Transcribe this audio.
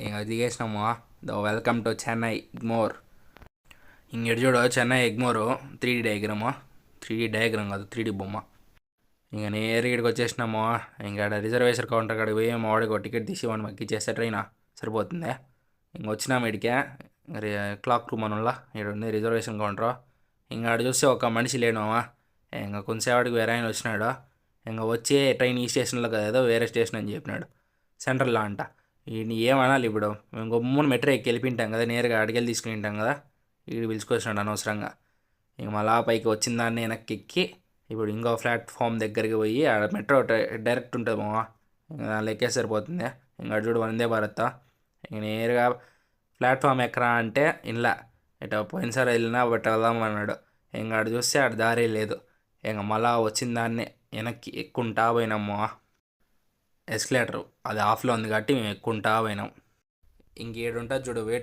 ఇంక దిగేసినాము. Welcome to Chennai Egmore. ఇంకెడు చూడు Chennai ఎగ్మోరు 3D diagram. 3D diagram కాదు, 3D బొమ్మ. ఇంక నేరుగా ఇక్కడికి వచ్చేసినాము. ఇంకా రిజర్వేషన్ కౌంటర్ కాడికి పోయి మా వాడికి ఒక టికెట్ తీసి వాడిని మగ్గిచ్చేస్తే ట్రైన్ సరిపోతుంది. ఇంక వచ్చినాము ఇడికే క్లాక్ రూమ్ అనుల్లా ఇక్కడ ఉంది రిజర్వేషన్ కౌంటర్. ఇంకా ఆడ చూస్తే ఒక మనిషి లేనామా. ఇంకా కొంతసేపటికి వేరే ఆయన వచ్చినాడు. ఇంకా వచ్చి ట్రైన్ ఈ స్టేషన్లో కదా వేరే స్టేషన్ అని చెప్పినాడు, సెంట్రల్లో అంట. ఈయన ఏమనాలి ఇప్పుడు? మేము గమ్మున మెట్రో ఎక్కి వెళ్ళిపోయింటాం కదా, నేరుగా అడిగెళ్ళి తీసుకుని ఉంటాం కదా. వీడు పిలుచుకొచ్చినాడు అనవసరంగా. ఇంక మళ్ళా పైకి వచ్చిన దాన్ని వెనక్కి ఎక్కి ఇప్పుడు ఇంకో ప్లాట్ఫామ్ దగ్గరికి పోయి ఆడ మెట్రో డైరెక్ట్ ఉంటుంది మావా. ఇంకా దానిలో ఎక్కే సరిపోతుంది. ఇంకా చూడు వందే భారత్. ఇంక నేరుగా ప్లాట్ఫామ్ ఎక్కరా అంటే ఇలా ఇట్లా పోయినసారి వెళ్ళినా బట్ వెళ్దాం అన్నాడు. ఇంకా ఆడ చూస్తే ఆడ దారి లేదు. ఇంక మళ్ళా వచ్చిన దాన్ని వెనక్కి ఎక్కుంటా పోయినాము. ఎస్కలేటర్ అది ఆఫ్లో ఉంది కాబట్టి మేము ఎక్కుంటా పోయినాం. ఇంకేడుంటుంది చూడు వెయిట్